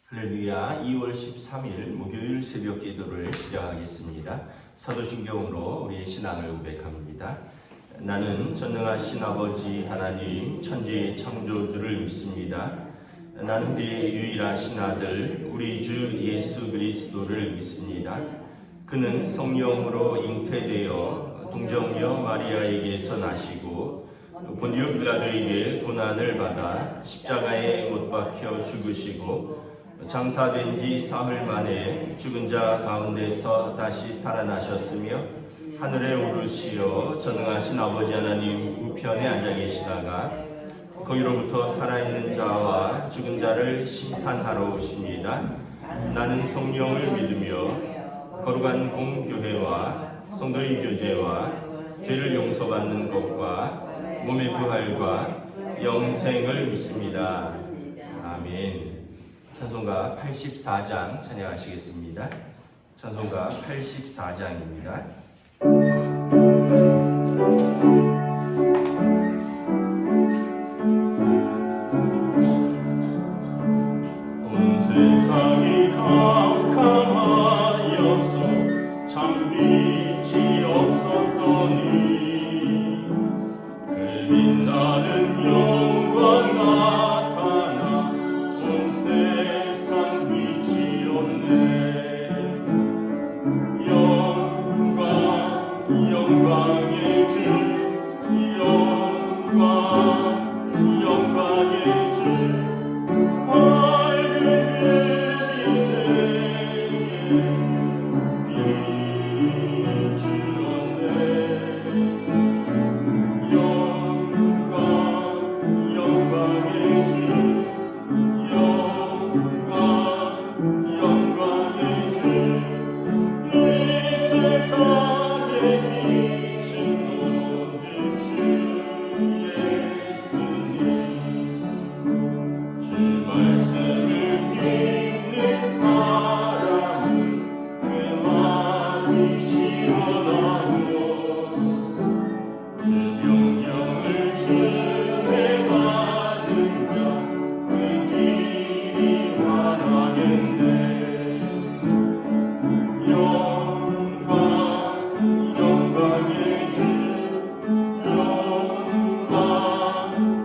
할렐루야. 2월 13일 목요일 새벽 기도를 시작하겠습니다. 사도신경으로 우리의 신앙을 고백합니다. 나는 전능하신 아버지 하나님 천지의 창조주를 믿습니다. 나는 그의 유일하신 아들 우리 주 예수 그리스도를 믿습니다. 그는 성령으로 잉태되어 동정녀 마리아에게서 나시고 본디오 빌라도에게 고난을 받아 십자가에 못 박혀 죽으시고 장사된 지 사흘 만에 죽은 자 가운데서 다시 살아나셨으며 하늘에 오르시어 전능하신 아버지 하나님 우편에 앉아 계시다가 거기로부터 살아있는 자와 죽은 자를 심판하러 오십니다. 나는 성령을 믿으며 거룩한 공교회와 성도의 교제와 죄를 용서받는 것과 몸의 부활과 영생을 믿습니다. 아멘. 찬송가 84장 찬양하시겠습니다. 찬송가 84장입니다. 온 세상이 캄캄하여서 참 빛이 없었더니 그 빛나는 영광 나타나 온 세상 빛이 없네. 영광의 주, 영광의 주, 밝은 그빛 내게 비추었네. 영광의 주, 영광의 주, 이 세상에 빛은 오직 주 예수님. 주 말씀을 믿는 사람은 그 마음이 시원하고 주 명령을 준행하는 자 그 길이 환하겠네. 영광의 주,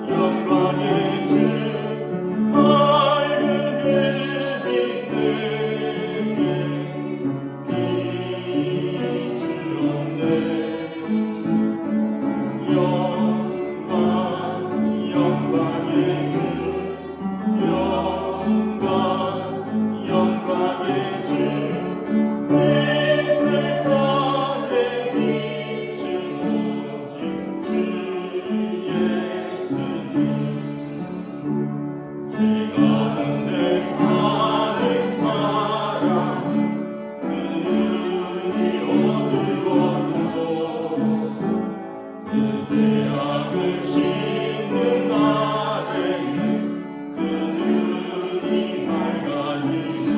영광의 주, 밝은 그빛 내게 비추었네. 영광의 주, 영광의 주, 이 세상에 빛은 오직 주 예수님. 죄 가운데 사는 사람은 그 눈이 어두워도 그 죄악을 씻는 날에는 그 눈이 밝아지네.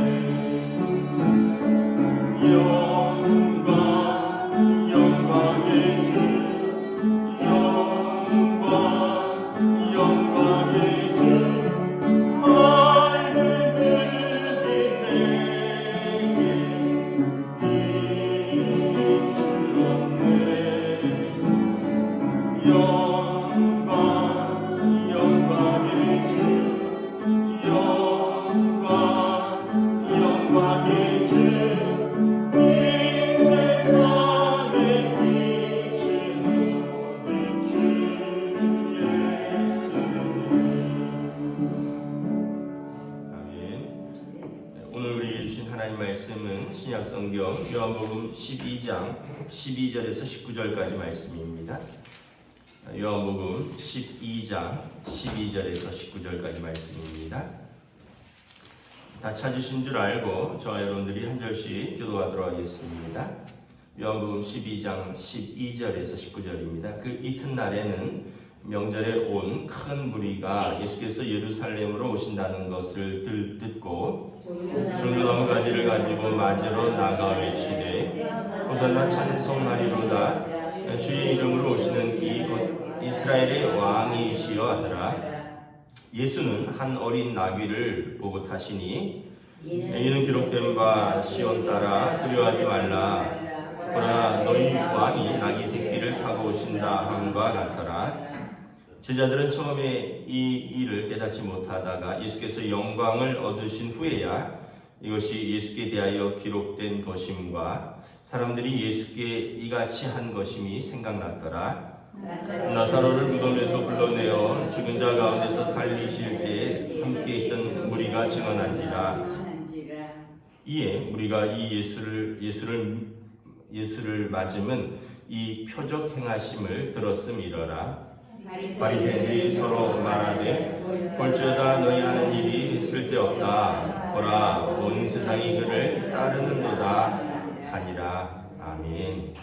영광의 주, 영광의 주, 밝은 그빛 내게 비추었네. 영광의 주, 영광의 주, 이 세상에 빛은 오직 주 예수님. 아멘. 오늘 우리에게 주신 하나님 말씀은 신약성경 요한복음 12장 12절에서 19절까지 말씀입니다. 요한복음 12장 12절에서 19절까지 말씀입니다. 다 찾으신 줄 알고 저와 여러분들이 한 절씩 교도하도록 하겠습니다. 요한복음 12장 12절에서 19절입니다. 그 이튿날에는 명절에 온 큰 무리가 예수께서 예루살렘으로 오신다는 것을 듣고 종려나무 가지를 가지고 맞으러 나가 외치되 호산나 찬송하리로다. 주의 이름으로 오시는 이 곧 이스라엘의 왕이시여 하더라. 예수는 한 어린 나귀를 보고 타시니 이는 기록된 바 시온 따라 두려워하지 말라. 보라 너희 왕이 나귀 새끼를 타고 오신다 함과 같더라. 제자들은 처음에 이 일을 깨닫지 못하다가 예수께서 영광을 얻으신 후에야 이것이 예수께 대하여 기록된 것임과 사람들이 예수께 이같이 한 것임이 생각났더라. 나사로를 무덤에서 불러내어 죽은 자 가운데서 살리실 때에 함께 있던 무리가 증언한지라. 이에 무리가 이 예수를 맞음은 이 표적 행하심을 들었음이러라. 바리새인들이 서로 말하되 볼지어다 너희 하는 일이 쓸데없다. 보라 온 세상이 그를 따르는도다 하니라. 아멘.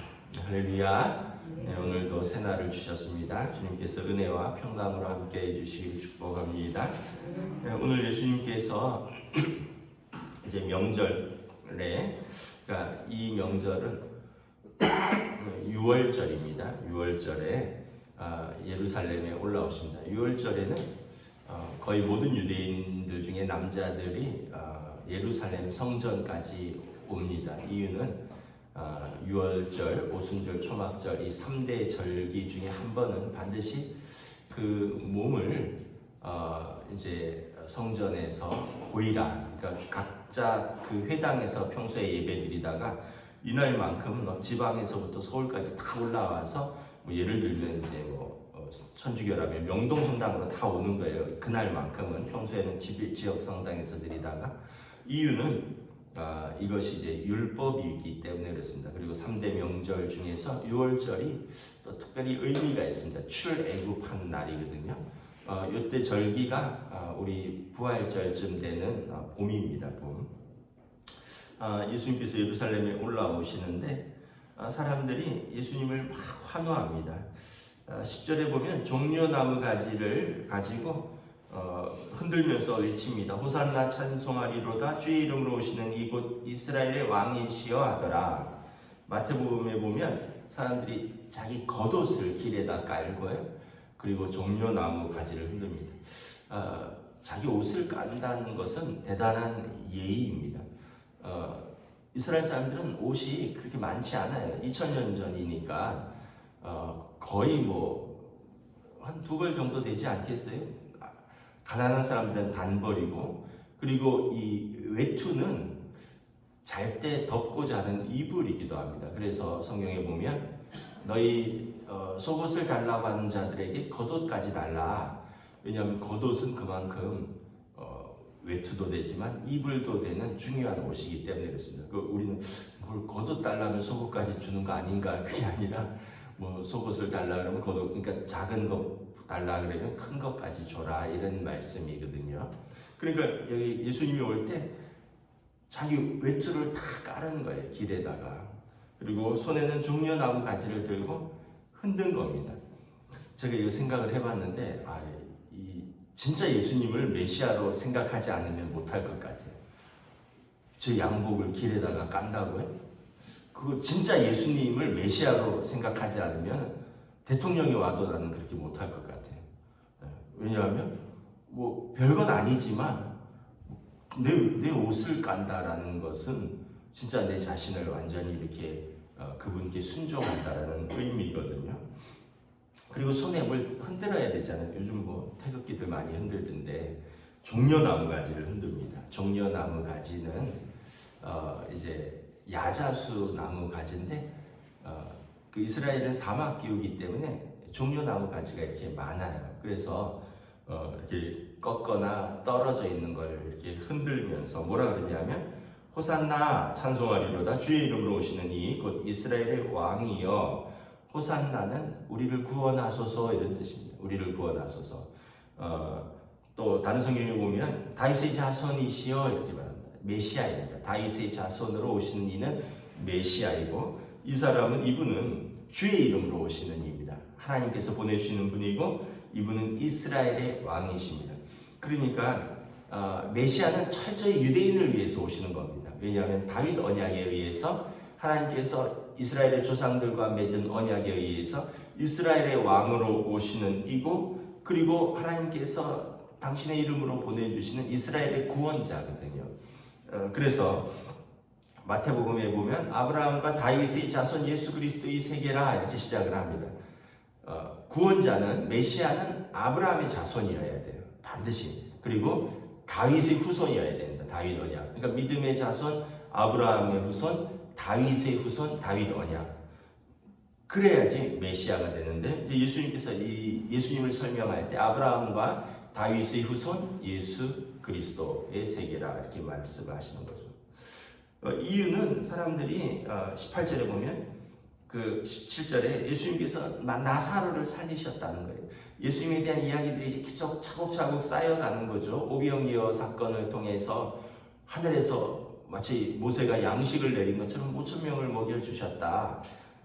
할렐루야. 네, 오늘도 새날을 주셨습니다. 주님께서 은혜와 평강으로 함께 해주시기 축복합니다. 네, 오늘 예수님께서 이제 명절에, 그러니까 이 명절은 6월절입니다. 6월절에 예루살렘에 올라오십니다. 6월절에는 거의 모든 유대인들 중에 남자들이 예루살렘 성전까지 옵니다. 이유는 6월절, 오순절, 초막절 이 3대 절기 중에 한 번은 반드시 그 몸을 이제 성전에서 보이라. 그러니까 각자 그 회당에서 평소에 예배드리다가 이날만큼은 지방에서부터 서울까지 다 올라와서 뭐 예를 들면 이제 천주교라면 명동성당으로 다 오는 거예요. 그날만큼은 평소에는 지역 성당에서 드리다가 이유는 이것이 이제 율법이기 때문에 그렇습니다. 그리고 3대 명절 중에서 6월절이 또 특별히 의미가 있습니다. 출애굽한 날이거든요. 이때 절기가 우리 부활절쯤 되는 봄입니다. 봄. 예수님께서 예루살렘에 올라오시는데 사람들이 예수님을 막 환호합니다. 10절에 보면 종려나무 가지를 가지고 흔들면서 외칩니다. 호산나 찬송하리로다. 주의 이름으로 오시는 이곳 이스라엘의 왕이시여 하더라. 마태복음에 보면 사람들이 자기 겉옷을 길에다 깔고요. 그리고 종려나무 가지를 흔듭니다. 자기 옷을 깐다는 것은 대단한 예의입니다. 이스라엘 사람들은 옷이 그렇게 많지 않아요. 2000년 전이니까 거의 한 2벌 정도 되지 않겠어요? 가난한 사람들은 단벌이고, 그리고 이 외투는 잘 때 덮고 자는 이불이기도 합니다. 그래서 성경에 보면 너희 속옷을 달라고 하는 자들에게 겉옷까지 달라. 왜냐하면 겉옷은 그만큼 외투도 되지만 이불도 되는 중요한 옷이기 때문에 그렇습니다. 우리는 뭘 겉옷 달라면 속옷까지 주는 거 아닌가? 그게 아니라 속옷을 달라 그러면 겉옷, 그러니까 작은 거 달라 그러면 큰 것까지 줘라, 이런 말씀이거든요. 그러니까 여기 예수님이 올 때 자기 외투를 다 깔은 거예요, 길에다가. 그리고 손에는 종려나무 가지를 들고 흔든 겁니다. 제가 이거 생각을 해봤는데 진짜 예수님을 메시아로 생각하지 않으면 못할 것 같아요. 저 양복을 길에다가 깐다고요? 그거 진짜 예수님을 메시아로 생각하지 않으면 대통령이 와도 나는 그렇게 못할 것 같아요. 왜냐하면 별건 아니지만 내 옷을 깐다라는 것은 진짜 내 자신을 완전히 이렇게 그분께 순종한다라는 의미거든요. 그리고 손에 뭘 흔들어야 되잖아요. 요즘 태극기들 많이 흔들던데 종려나무 가지를 흔듭니다. 종려나무 가지는 이제 야자수 나무 가지인데 그 이스라엘은 사막 기후이기 때문에 종려나무 가지가 이렇게 많아요. 그래서 이렇게 꺾거나 떨어져 있는 걸 이렇게 흔들면서 뭐라 그러냐면 호산나 찬송하리로다. 주의 이름으로 오시는 이 곧 이스라엘의 왕이여. 호산나는 우리를 구원하소서, 이런 뜻입니다. 우리를 구원하소서. 또 다른 성경에 보면 다윗의 자손이시여 이렇게 말합니다. 메시아입니다. 다윗의 자손으로 오시는 이는 메시아이고, 이분은 주의 이름으로 오시는 이입니다. 하나님께서 보내주시는 분이고 이분은 이스라엘의 왕이십니다. 그러니까 메시아는 철저히 유대인을 위해서 오시는 겁니다. 왜냐하면 다윗 언약에 의해서 하나님께서 이스라엘의 조상들과 맺은 언약에 의해서 이스라엘의 왕으로 오시는 이고, 그리고 하나님께서 당신의 이름으로 보내주시는 이스라엘의 구원자거든요. 그래서 마태복음에 보면 아브라함과 다윗의 자손 예수 그리스도의 세계라 이렇게 시작을 합니다. 구원자는 메시아는 아브라함의 자손이어야 돼요. 반드시. 그리고 다윗의 후손이어야 됩니다. 다윗 언약. 그러니까 믿음의 자손 아브라함의 후손, 다윗의 후손, 다윗 언약. 그래야지 메시아가 되는데 예수님께서 이 예수님을 설명할 때 아브라함과 다윗의 후손 예수 그리스도의 세계라 이렇게 말씀을 하시는 거죠. 이유는 사람들이 18절에 보면 그 17절에 예수님께서 나사로를 살리셨다는 거예요. 예수님에 대한 이야기들이 계속 차곡차곡 쌓여가는 거죠. 오병이어 사건을 통해서 하늘에서 마치 모세가 양식을 내린 것처럼 5,000명을 먹여주셨다.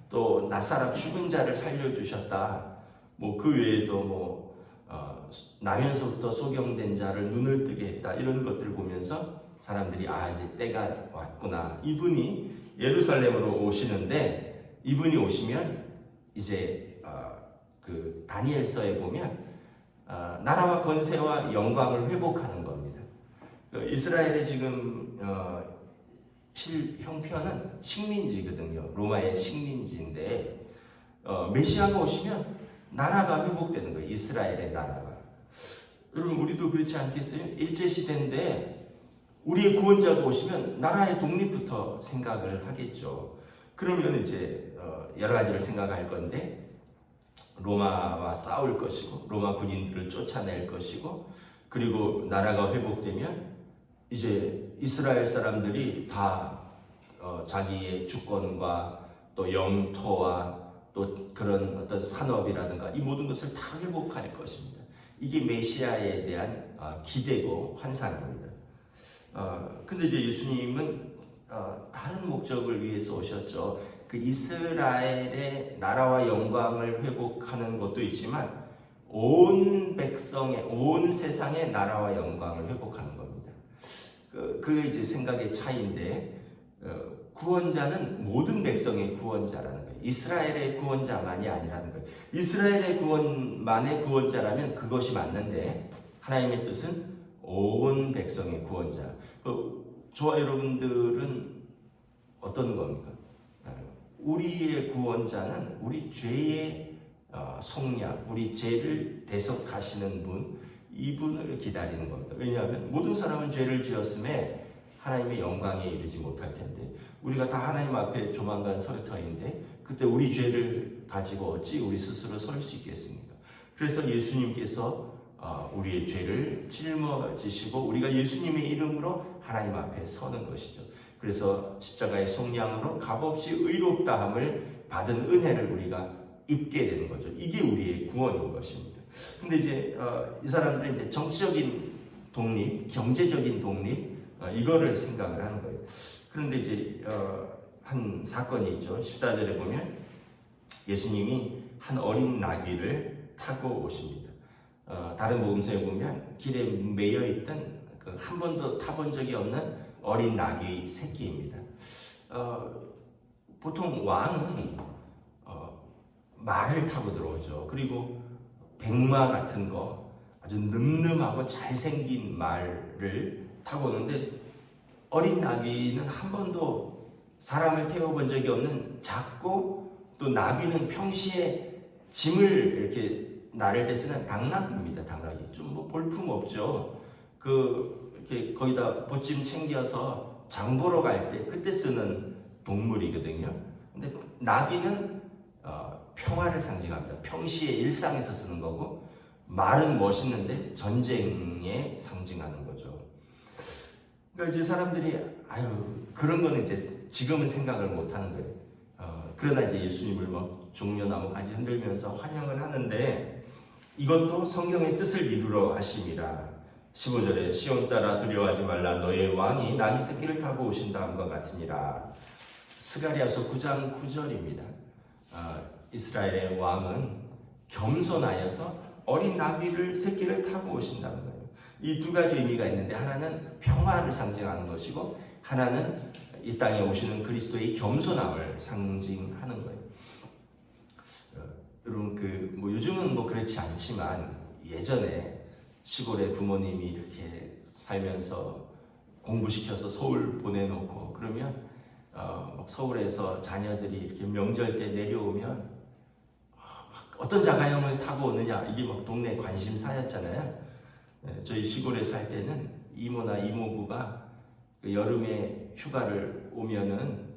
또 나사렛 죽은 자를 살려주셨다. 뭐 그 외에도 나면서부터 소경된 자를 눈을 뜨게 했다. 이런 것들을 보면서 사람들이 이제 때가 왔구나. 이분이 예루살렘으로 오시는데 이분이 오시면 이제 그 다니엘서에 보면 나라와 권세와 영광을 회복하는 겁니다. 이스라엘의 지금 형편은 식민지거든요. 로마의 식민지인데 메시아가 오시면 나라가 회복되는 거예요. 이스라엘의 나라가. 여러분 우리도 그렇지 않겠어요? 일제시대인데 우리의 구원자가 오시면 나라의 독립부터 생각을 하겠죠. 그러면 이제 여러 가지를 생각할 건데 로마와 싸울 것이고 로마 군인들을 쫓아낼 것이고 그리고 나라가 회복되면 이제 이스라엘 사람들이 다 자기의 주권과 또 영토와 또 그런 어떤 산업이라든가 이 모든 것을 다 회복할 것입니다. 이게 메시아에 대한 기대고 환상입니다. 근데 이제 예수님은 다른 목적을 위해서 오셨죠. 그 이스라엘의 나라와 영광을 회복하는 것도 있지만 온 백성의 온 세상의 나라와 영광을 회복하는 겁니다. 그게 이제 생각의 차이인데 구원자는 모든 백성의 구원자라는 거예요. 이스라엘의 구원자만이 아니라는 거예요. 이스라엘의 구원만의 구원자라면 그것이 맞는데 하나님의 뜻은 온 백성의 구원자. 저와 여러분들은 어떤 겁니까? 우리의 구원자는 우리 죄의 속량, 우리 죄를 대속하시는 분, 이분을 기다리는 겁니다. 왜냐하면 모든 사람은 죄를 지었음에 하나님의 영광에 이르지 못할 텐데 우리가 다 하나님 앞에 조만간 설 터인데 그때 우리 죄를 가지고 어찌 우리 스스로 설 수 있겠습니까? 그래서 예수님께서 우리의 죄를 짊어지시고 우리가 예수님의 이름으로 하나님 앞에 서는 것이죠. 그래서 십자가의 속량으로 값없이 의롭다함을 받은 은혜를 우리가 입게 되는 거죠. 이게 우리의 구원인 것입니다. 근데 이제 이 사람들은 이제 정치적인 독립, 경제적인 독립 이거를 생각을 하는 거예요. 그런데 이제 한 사건이 있죠. 14절에 보면 예수님이 한 어린 나귀를 타고 오십니다. 다른 복음서에 보면 길에 매여 있던 한 번도 타본 적이 없는 어린 나귀 새끼입니다. 보통 왕은 말을 타고 들어오죠. 그리고 백마 같은 거 아주 늠름하고 잘생긴 말을 타고 오는데 어린 나귀는 한 번도 사람을 태워본 적이 없는 작고 또 나귀는 평시에 짐을 이렇게 나를 때 쓰는 당나귀입니다. 당나귀 좀 뭐 볼품 없죠. 이렇게 거기다 보찜 챙겨서 장 보러 갈 때 그때 쓰는 동물이거든요. 근데 나귀는 평화를 상징합니다. 평시에 일상에서 쓰는 거고 말은 멋있는데 전쟁에 상징하는 거죠. 그러니까 이제 사람들이 그런 거는 이제 지금은 생각을 못 하는 거예요. 그러나 이제 예수님을 막 종려나무 가지 흔들면서 환영을 하는데 이것도 성경의 뜻을 이루러 하심이라. 15절에 시온 따라 두려워하지 말라 너의 왕이 나귀 새끼를 타고 오신다함과 같으니라. 스가랴서 9장 9절입니다. 이스라엘의 왕은 겸손하여서 어린 나귀를 새끼를 타고 오신다는 거예요. 이 두 가지 의미가 있는데 하나는 평화를 상징하는 것이고 하나는 이 땅에 오시는 그리스도의 겸손함을 상징하는 거예요. 여러분 요즘은 그렇지 않지만 예전에 시골에 부모님이 이렇게 살면서 공부시켜서 서울 보내놓고 그러면 막 서울에서 자녀들이 이렇게 명절 때 내려오면 막 어떤 자가용을 타고 오느냐, 이게 막 동네 관심사였잖아요. 저희 시골에 살 때는 이모나 이모부가 그 여름에 휴가를 오면은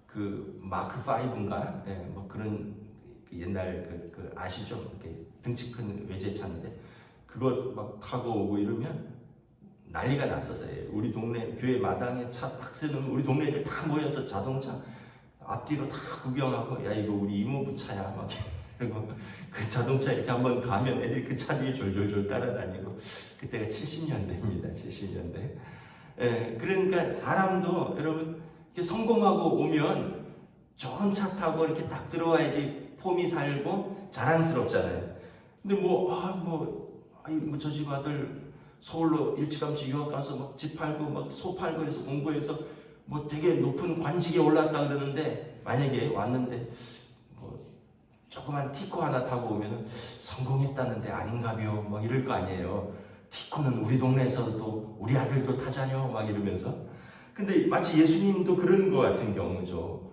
그 마크 5인가, 뭐 그런 그 옛날 그 아시죠? 이렇게 등치 큰 외제차인데 그거 막 타고 오고 이러면 난리가 났었어요. 우리 동네 교회 마당에 차 딱 세우면 우리 동네 애들 다 모여서 자동차 앞뒤로 다 구경하고, 야 이거 우리 이모부 차야 막 그리고 그 자동차 이렇게 한번 가면 애들이 그 차 뒤에 졸졸졸 따라다니고. 그때가 70년대입니다. 70년대. 그러니까 사람도 여러분 이렇게 성공하고 오면 좋은 차 타고 이렇게 딱 들어와야지 폼이 살고 자랑스럽잖아요. 근데 저 집 아들 서울로 일찌감치 유학 가서 막 집 팔고 막 소 팔고 해서 공부해서 뭐 되게 높은 관직에 올랐다 그러는데, 만약에 왔는데 뭐 조그만 티코 하나 타고 오면은 성공했다는데 아닌가벼 막 이럴 거 아니에요. 티코는 우리 동네에서도 우리 아들도 타자녀 막 이러면서. 근데 마치 예수님도 그런 거 같은 경우죠.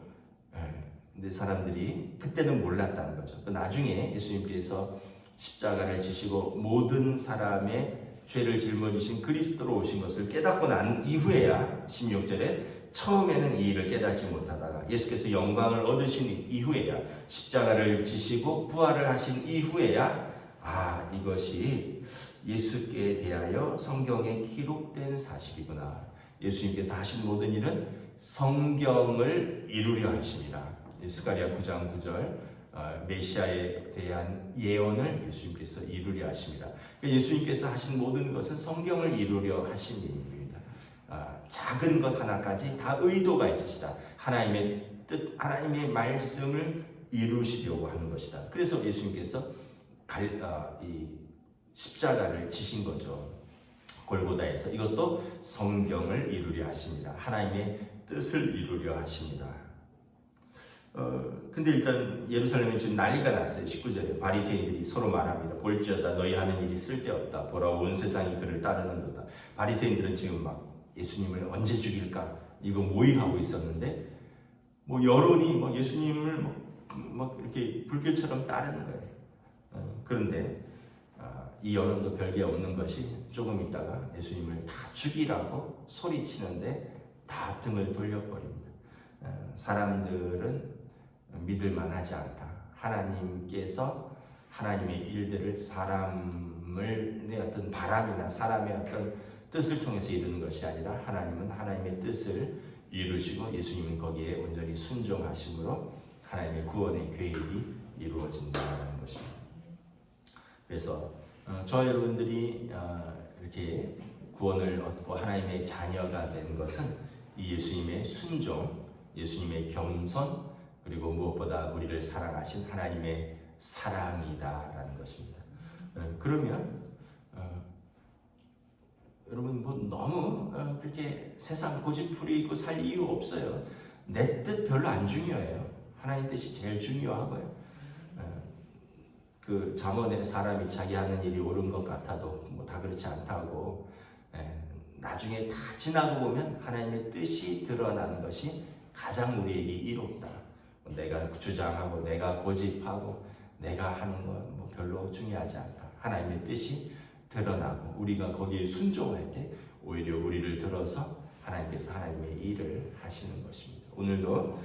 근데 사람들이 그때는 몰랐다는 거죠. 나중에 예수님께서 십자가를 지시고 모든 사람의 죄를 짊어지신 그리스도로 오신 것을 깨닫고 난 이후에야, 16절에 처음에는 이 일을 깨닫지 못하다가 예수께서 영광을 얻으신 이후에야, 십자가를 지시고 부활을 하신 이후에야, 이것이 예수께 대하여 성경에 기록된 사실이구나. 예수님께서 하신 모든 일은 성경을 이루려 하심이라. 스가랴 9장 9절 메시아에 대한 예언을 예수님께서 이루려 하십니다. 예수님께서 하신 모든 것은 성경을 이루려 하신 일입니다. 작은 것 하나까지 다 의도가 있으시다. 하나님의 뜻, 하나님의 말씀을 이루시려고 하는 것이다. 그래서 예수님께서 이 십자가를 지신 거죠. 골고다에서. 이것도 성경을 이루려 하십니다. 하나님의 뜻을 이루려 하십니다. 근데 일단 예루살렘에 지금 난리가 났어요. 19절에 바리새인들이 서로 말합니다. 볼지어다 너희 하는 일이 쓸데없다. 보라 온 세상이 그를 따르는도다. 바리새인들은 지금 막 예수님을 언제 죽일까 이거 모의하고 있었는데, 뭐 여론이 막 예수님을 막 이렇게 불길처럼 따르는 거예요. 그런데 이 여론도 별게 없는 것이, 조금 있다가 예수님을 다 죽이라고 소리치는데 다 등을 돌려버립니다. 사람들은 믿을만하지 않다. 하나님께서 하나님의 일들을 사람의 어떤 바람이나 사람의 어떤 뜻을 통해서 이루는 것이 아니라, 하나님은 하나님의 뜻을 이루시고 예수님은 거기에 온전히 순종하심으로 하나님의 구원의 계획이 이루어진다는 것입니다. 그래서 저 여러분들이 이렇게 구원을 얻고 하나님의 자녀가 된 것은 이 예수님의 순종, 예수님의 겸손, 그리고 무엇보다 우리를 사랑하신 하나님의 사랑이다라는 것입니다. 그러면 여러분 너무 그렇게 세상 고집부리고 살 이유 없어요. 내 뜻 별로 안 중요해요. 하나님 뜻이 제일 중요하고요. 그 잠언에 사람이 자기 하는 일이 옳은 것 같아도 뭐 다 그렇지 않다고, 나중에 다 지나고 보면 하나님의 뜻이 드러나는 것이 가장 우리에게 이롭다. 내가 주장하고 내가 고집하고 내가 하는 건 뭐 별로 중요하지 않다. 하나님의 뜻이 드러나고 우리가 거기에 순종할 때 오히려 우리를 들어서 하나님께서 하나님의 일을 하시는 것입니다. 오늘도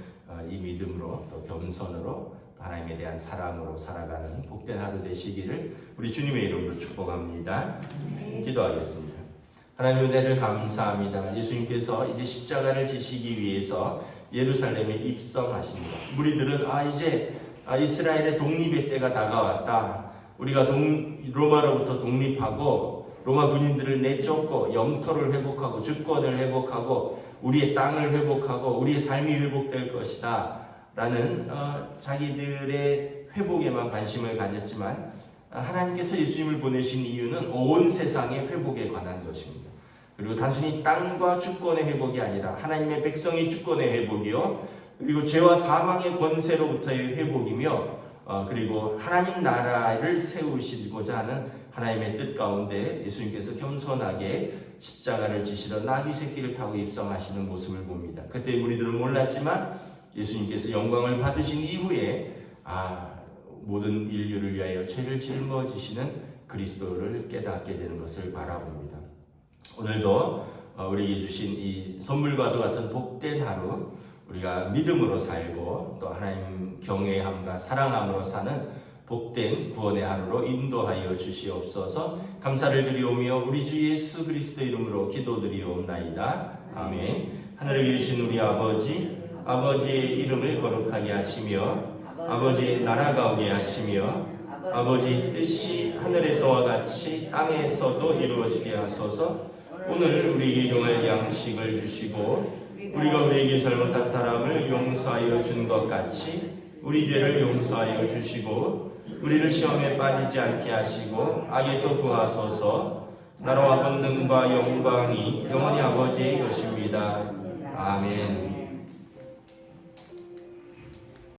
이 믿음으로 또 겸손으로 하나님에 대한 사랑으로 살아가는 복된 하루 되시기를 우리 주님의 이름으로 축복합니다. 기도하겠습니다. 하나님 은혜를 감사합니다. 예수님께서 이제 십자가를 지시기 위해서 예루살렘에 입성하십니다. 무리들은 이제 이스라엘의 독립의 때가 다가왔다. 우리가 로마로부터 독립하고 로마 군인들을 내쫓고 영토를 회복하고 주권을 회복하고 우리의 땅을 회복하고 우리의 삶이 회복될 것이다 라는 자기들의 회복에만 관심을 가졌지만, 하나님께서 예수님을 보내신 이유는 온 세상의 회복에 관한 것입니다. 그리고 단순히 땅과 주권의 회복이 아니라 하나님의 백성의 주권의 회복이요, 그리고 죄와 사망의 권세로부터의 회복이며, 그리고 하나님 나라를 세우시고자 하는 하나님의 뜻 가운데 예수님께서 겸손하게 십자가를 지시러 나귀 새끼를 타고 입성하시는 모습을 봅니다. 그때 무리들은 몰랐지만 예수님께서 영광을 받으신 이후에 모든 인류를 위하여 죄를 짊어지시는 그리스도를 깨닫게 되는 것을 바라봅니다. 오늘도 우리에게 주신 이 선물과도 같은 복된 하루, 우리가 믿음으로 살고 또 하나님 경외함과 사랑함으로 사는 복된 구원의 하루로 인도하여 주시옵소서. 감사를 드리오며 우리 주 예수 그리스도 이름으로 기도드리옵나이다. 아멘. 하늘에 계신 우리 아버지의 이름을 거룩하게 하시며 아버지의 나라가 오게 하시며 아버지의 뜻이 하늘에서와 같이 땅에서도 이루어지게 하소서. 오늘 우리에게 일용할 양식을 주시고 우리가 우리에게 잘못한 사람을 용서하여 준 것 같이 우리 죄를 용서하여 주시고 우리를 시험에 빠지지 않게 하시고 악에서 구하소서. 나라와 권능과 영광이 영원히 아버지의 것입니다. 아멘.